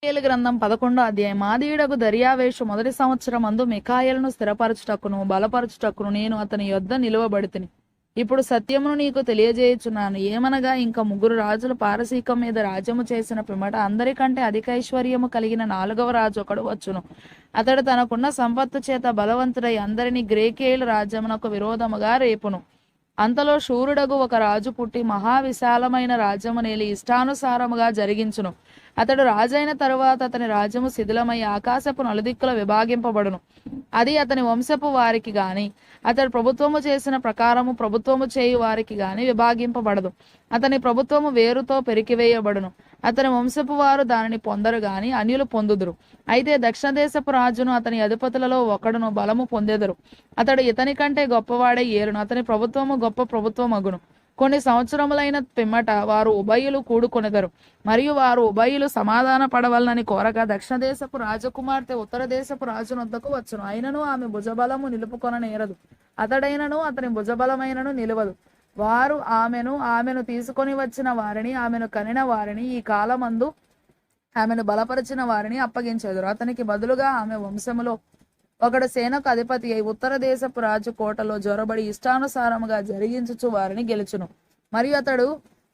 దానియేలు గ్రంథం 11వ అధ్యాయం. మాదీయుడగు దర్యావేషు మొదటి సంవత్సరమందు మిఖాయేలును స్థిరపరచుటకును బలపరచుటకును నేను అతని యొద్ద నిలువబడితిని. ఇప్పుడు సత్యమును నీకు తెలియజేయుచున్నాను. ఏమనగా ఇంక ముగ్గురు రాజులు పారసీకం మీద రాజ్యము చేసిన పిమ్మట అందరికంటే అధిక ఐశ్వర్యము కలిగిన 4వ రాజు ఒకడు వచ్చును. అతడు తనకున్న సంపత్తు చేత బలవంతుడై అందరినీ గ్రేకేయుల రాజ్యమునకు విరోధముగా రేపును. అంతలో శూరుడగు ఒక రాజు పుట్టి మహావిశాలమైన రాజ్యము నేలి ఇష్టానుసారముగా జరిగించును. అతడు రాజైన తరువాత అతని రాజ్యము శిథిలమై ఆకాశపు నలుదిక్కుల విభాగింపబడును. అది అతని వంశపు వారికి గాని అతడు ప్రభుత్వము చేసిన ప్రకారము ప్రభుత్వము చేయు వారికి గాని విభాగింపబడదు. అతని ప్రభుత్వము వేరుతో పెరికివేయబడును. అతని వంశపు వారు దానిని పొందరు గాని అన్యులు పొందుదురు. అయితే దక్షిణ దేశపు రాజును అతని అధిపతులలో ఒకడును బలము పొందెదరు. అతడు ఇతని కంటే గొప్పవాడే ఏరును. అతని ప్రభుత్వము గొప్ప ప్రభుత్వమగును. కొన్ని సంవత్సరములైన పిమ్మట వారు ఉభయులు కూడుకొనెదరు. మరియు వారు ఉభయులు సమాధాన పడవలనని కోరగా దక్షిణ దేశపు రాజకుమార్తె ఉత్తర దేశపు రాజునొద్దకు వచ్చును. అయినను ఆమె భుజబలము నిలుపుకొననేరదు. అతడైనను అతని భుజబలమైనను నిలవదు. వారు ఆమెను తీసుకొని వచ్చిన వారిని ఆమెను కనిన వారిని ఈ కాలమందు ఆమెను బలపరిచిన వారిని అప్పగించెదరు. అతనికి బదులుగా ఆమె వంశములో ఒకడు సేనకు అధిపతి అయి ఉత్తర దేశపు రాజు కోటలో జొరబడి ఇష్టానుసారముగా జరిగించుచు వారిని గెలుచును. మరియు అతడు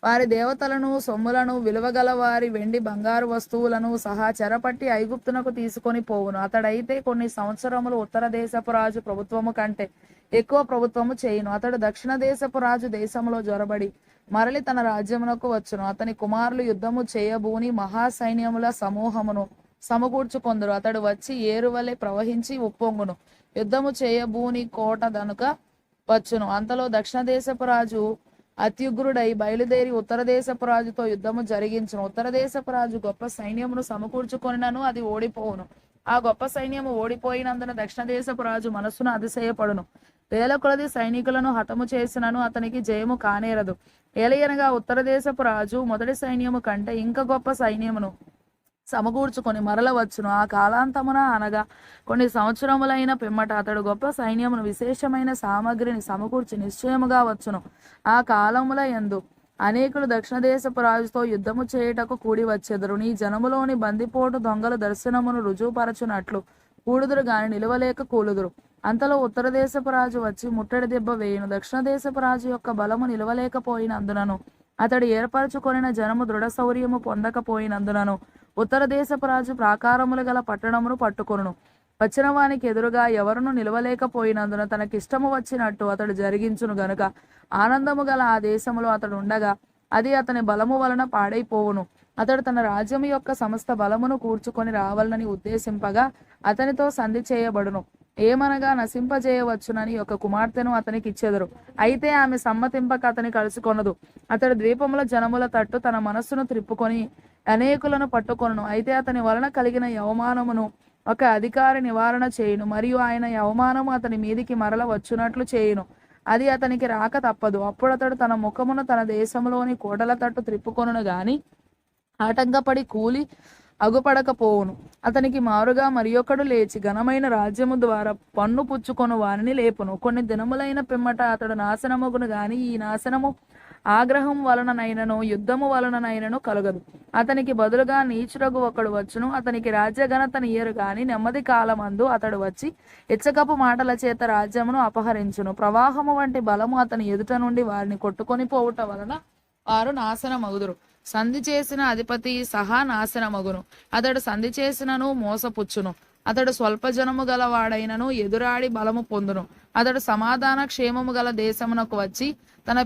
వారి దేవతలను సొమ్ములను విలువగల వారి వెండి బంగారు వస్తువులను సహా చెరపట్టి ఐగుప్తునకు తీసుకొని పోవును. అతడైతే కొన్ని సంవత్సరములు ఉత్తర దేశపు రాజు ప్రభుత్వము కంటే ఎక్కువ ప్రభుత్వము చేయును. అతడు దక్షిణ దేశపు రాజు దేశములో జొరబడి మరలి తన రాజ్యమునకు వచ్చును. అతని కుమారులు యుద్ధము చేయబూని మహాసైన్యముల సమూహమును సమకూర్చుకొందరు. అతడు వచ్చి ఏరువలె ప్రవహించి ఉప్పొంగును. యుద్ధము చేయబూని కోట దనుక వచ్చును. అంతలో దక్షిణ దేశపు రాజు అత్యుగ్రుడై బయలుదేరి ఉత్తర దేశపు రాజుతో యుద్ధము జరిగించును. ఉత్తర దేశపు రాజు గొప్ప సైన్యమును సమకూర్చుకొనినను అది ఓడిపోవును. ఆ గొప్ప సైన్యము ఓడిపోయినందున దక్షిణ దేశపు రాజు మనస్సును అతిశయపడును. వేల కొలది సైనికులను హతము చేసినను అతనికి జయము కానేరదు. ఏలయనగా ఉత్తర దేశపు రాజు మొదటి సైన్యము కంటే ఇంకా గొప్ప సైన్యమును సమకూర్చుకొని మరల వచ్చును. ఆ కాలాంతమున అనగా కొన్ని సంవత్సరములైన పిమ్మట అతడు గొప్ప సైన్యమును విశేషమైన సామగ్రిని సమకూర్చి నిశ్చయముగా వచ్చును. ఆ కాలముల యందు అనేకులు దక్షిణ దేశపు రాజుతో యుద్ధము చేయుటకు కూడి వచ్చెదరు. నీ జనములోని బందిపోటు దొంగలు దర్శనమును రుజువుపరచునట్లు కూడుదురు గాని నిలవలేక కూలుదురు. అంతలో ఉత్తర దేశపు రాజు వచ్చి ముట్టడి దెబ్బ వేయును. దక్షిణ దేశపు రాజు యొక్క బలము నిలవలేకపోయినందునను అతడు ఏర్పరచుకొనిన జనము దృఢ శౌర్యము పొందకపోయినందునను ఉత్తర దేశపు రాజు ప్రాకారములు గల పట్టణమును పట్టుకొనును. వచ్చిన వానికి ఎదురుగా ఎవరును నిలవలేకపోయినందున తనకిష్టము వచ్చినట్టు అతడు జరిగించును గనుక ఆనందము గల ఆ దేశములో అతడు ఉండగా అది అతని బలము వలన పాడైపోవును. అతడు తన రాజ్యము యొక్క సమస్త బలమును కూర్చుకొని రావాలని ఉద్దేశింపగా అతనితో సంధి చేయబడును. ఏమనగా నశింపజేయవచ్చునని ఒక కుమార్తెను అతనికి ఇచ్చెదరు. అయితే ఆమె సమ్మతింపక అతని కలుసుకొనదు. అతడు ద్వీపముల జనముల తట్టు తన మనస్సును త్రిప్పుకొని అనేకులను పట్టుకొనును. అయితే అతని వలన కలిగిన అవమానమును ఒక అధికారి నివారణ చేయును. మరియు ఆయన అవమానము అతని మీదికి మరల వచ్చునట్లు చేయును. అది అతనికి రాక తప్పదు. అప్పుడు అతడు తన ముఖమును తన దేశంలోని కోటల తట్టు త్రిప్పుకొనును గాని ఆటంకపడి కూలి అగుపడకపోవును. అతనికి మారుగా మరియొకడు లేచి ఘనమైన రాజ్యము ద్వారా పన్ను పుచ్చుకొను వారిని లేపును. కొన్ని దినములైన పిమ్మట అతడు నాశనమగును గాని ఈ నాశనము ఆగ్రహం వలననైనను యుద్ధము వలననైనను కలగదు. అతనికి బదులుగా నీచుడగు ఒకడు వచ్చును. అతనికి రాజ్యఘనతనియ్యరు గాని నెమ్మది కాలమందు అతడు వచ్చి ఇచ్చకపు మాటల చేత రాజ్యమును అపహరించును. ప్రవాహము వంటి బలము అతని ఎదుట నుండి వారిని కొట్టుకొని పోవుట వలన వారు నాశనమగుదురు. సంధి చేసిన అధిపతి సహా నాశనమగును. అతడు సంధి చేసినను మోసపుచ్చును. అతడు స్వల్ప జనము గల వాడైనను ఎదురాడి బలము పొందును. అతడు సమాధాన క్షేమము గల దేశమునకు వచ్చి తన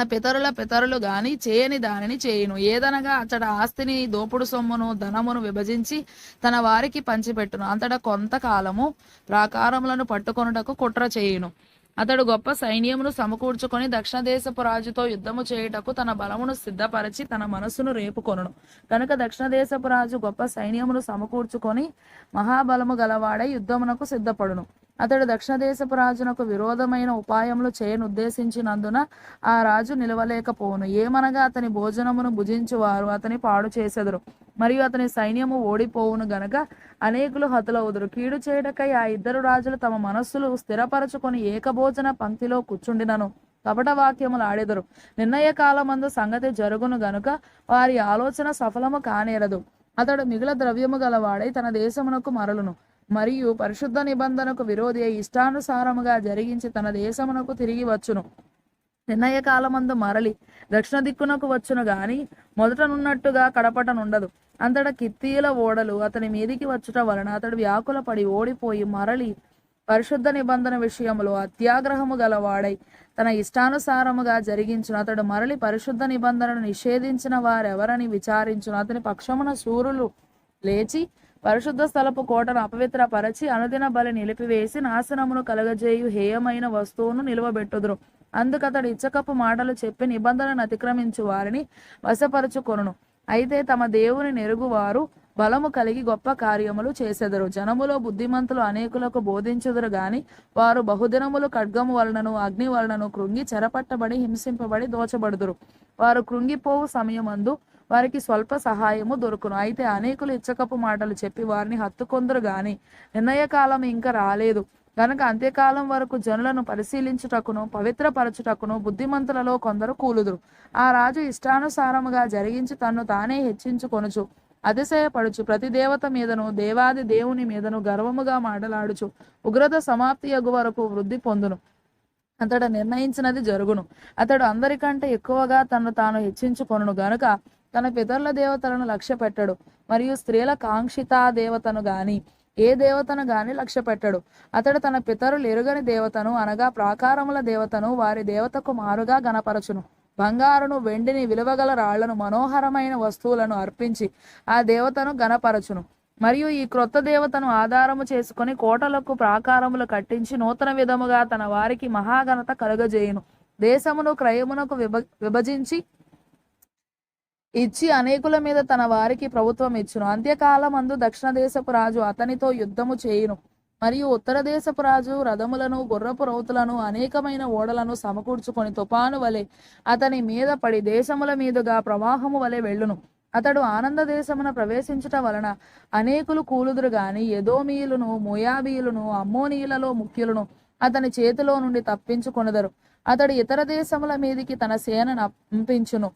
పితరుల పితరులు గాని చేయని దానిని చేయును. ఏదనగా అతడు ఆస్తిని దోపుడు సొమ్మును ధనమును విభజించి తన వారికి పంచిపెట్టును. అంతట కొంతకాలము ప్రాకారములను పట్టుకొనుటకు కుట్ర చేయును. అతడు గొప్ప సైన్యమును సమకూర్చుకొని దక్షిణ దేశపు రాజుతో యుద్ధము చేయుటకు తన బలమును సిద్ధపరచి తన మనస్సును రేపుకొనును. కనుక దక్షిణ దేశపు రాజు గొప్ప సైన్యమును సమకూర్చుకొని మహాబలము గలవాడై యుద్ధమునకు సిద్ధపడును. అతడు దక్షిణ దేశపు రాజునకు విరోధమైన ఉపాయములు చేయనుద్దేశించినందున ఆ రాజు నిలవలేకపోవును. ఏమనగా అతని భోజనమును భుజించువారు అతని పాడు చేసెదరు. మరియు అతని సైన్యము ఓడిపోవును గనక అనేకులు హతులవుదురు. కీడు చేయుటకై ఆ ఇద్దరు రాజులు తమ మనస్సులు స్థిరపరచుకొని ఏకభోజన పంక్తిలో కూర్చుండినను కపట వాక్యములు ఆడెదరు. నిర్ణయ కాలమందు సంగతి జరుగును గనుక వారి ఆలోచన సఫలము కానేరదు. అతడు మిగుల ద్రవ్యము గలవాడై తన దేశమునకు మరలును, మరియు పరిశుద్ధ నిబంధనకు విరోధి అయి ఇష్టానుసారముగా జరిగించి తన దేశమునకు తిరిగి వచ్చును. నిర్ణయ కాలమందు మరలి దక్షిణ దిక్కునకు వచ్చును గాని మొదటనున్నట్టుగా కడపటనుండదు. అంతటా కిత్తీయుల ఓడలు అతని మీదికి వచ్చుట వలన అతడు వ్యాకుల పడి ఓడిపోయి మరలి పరిశుద్ధ నిబంధన విషయములో అత్యాగ్రహము గలవాడై తన ఇష్టానుసారముగా జరిగించును. అతడు మరలి పరిశుద్ధ నిబంధనను నిషేధించిన వారెవరని విచారించును. అతని పక్షమున శూరులు లేచి పరిశుద్ధ స్థలపు కోటను అపవిత్రపరచి అనుదిన బలి నిలిపివేసి నాశనమును కలగజేయు హేయమైన వస్తువును నిలువబెట్టుదురు. అందుకతడు ఇచ్చకపు మాటలు చెప్పి నిబంధనను అతిక్రమించు వారిని వశపరచుకొనును. అయితే తమ దేవుని నెరుగువారు బలము కలిగి గొప్ప కార్యములు చేసెదరు. జనములో బుద్ధిమంతులు అనేకులకు బోధించుదురు గాని వారు బహుదినములు ఖడ్గము వలనను అగ్ని వలనను కృంగి చెరపట్టబడి హింసింపబడి దోచబడుదురు. వారు కృంగిపోవు సమయమందు వారికి స్వల్ప సహాయము దొరుకును. అయితే అనేకులు ఇచ్చకపు మాటలు చెప్పి వారిని హత్తుకొందురు గాని నిర్ణయ కాలం ఇంకా రాలేదు గనక అంత్యకాలం వరకు జనులను పరిశీలించుటకును పవిత్రపరచుటకును బుద్ధిమంతులలో కొందరు కూలుదురు. ఆ రాజు ఇష్టానుసారముగా జరిగించి తన్ను తానే హెచ్చించుకొనుచు అతిశయపడుచు ప్రతి దేవత మీదను దేవాది దేవుని మీదను గర్వముగా మాటలాడుచు ఉగ్రత సమాప్తి యగు వరకు వృద్ధి పొందును. అతడు నిర్ణయించినది జరుగును. అతడు అందరికంటే ఎక్కువగా తను తాను హెచ్చించుకొనును గనుక తన పితరుల దేవతలను లక్ష్య పెట్టడు, మరియు స్త్రీల కాంక్షితా దేవతను గాని ఏ దేవతను గాని లక్ష్య పెట్టడు. అతడు తన పితరులు ఎరుగని దేవతను అనగా ప్రాకారముల దేవతను వారి దేవతకు మారుగా గణపరచును. బంగారును వెండిని విలువగల రాళ్లను మనోహరమైన వస్తువులను అర్పించి ఆ దేవతను గణపరచును. మరియు ఈ క్రొత్త దేవతను ఆధారము చేసుకొని కోటలకు ప్రాకారములు కట్టించి నూతన విధముగా తన వారికి మహాఘనత కలుగజేయును. దేశమును క్రయమునకు విభజించి ఇచ్చి అనేకుల మీద తన వారికి ప్రభుత్వం ఇచ్చును. అంత్యకాలమందు దక్షిణ దేశపు రాజు అతనితో యుద్ధము చేయును, మరియు ఉత్తర దేశపు రాజు రథములను గుర్రపు రౌతులను అనేకమైన ఓడలను సమకూర్చుకొని తుపాను వలె అతని మీద పడి దేశముల మీదుగా ప్రవాహము వలె వెళ్ళును. అతడు ఆనంద దేశమున ప్రవేశించుట వలన అనేకులు కూలుదురు గాని ఎదోమీయులను మోయాబీయులను అమ్మోనీయులలో ముఖ్యులను అతని చేతిలో నుండి తప్పించుకొనెదరు. అతడు ఇతర దేశముల మీదికి తన సేనను అంపించును.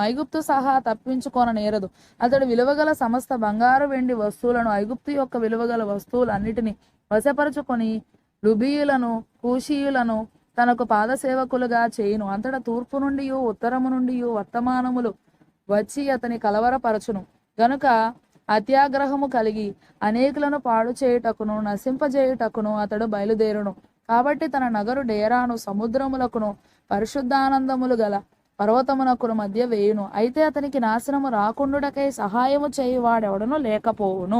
ఐగుప్తు సహా తప్పించుకొన నేరదు. అతడు విలువగల సమస్త బంగారు వెండి వస్తువులను ఐగుప్తు యొక్క విలువగల వస్తువులన్నిటినీ వశపరుచుకొని లుబీయులను కూషీయులను తనకు పాదసేవకులుగా చేయును. అంతటా తూర్పు నుండి ఉత్తరము నుండి వర్తమానములు వచ్చి అతని కలవరపరచును. గనుక అత్యాగ్రహము కలిగి అనేకులను పాడు చేయుటకును నశింపజేయుటకును అతడు బయలుదేరును. కాబట్టి తన నగరు డేరాను సముద్రములకును పరిశుద్ధానందములు గల పర్వతమునకును మధ్య వేయును. అయితే అతనికి నాశనము రాకుండుటకై సహాయము చేయువాడెవడను లేకపోవును.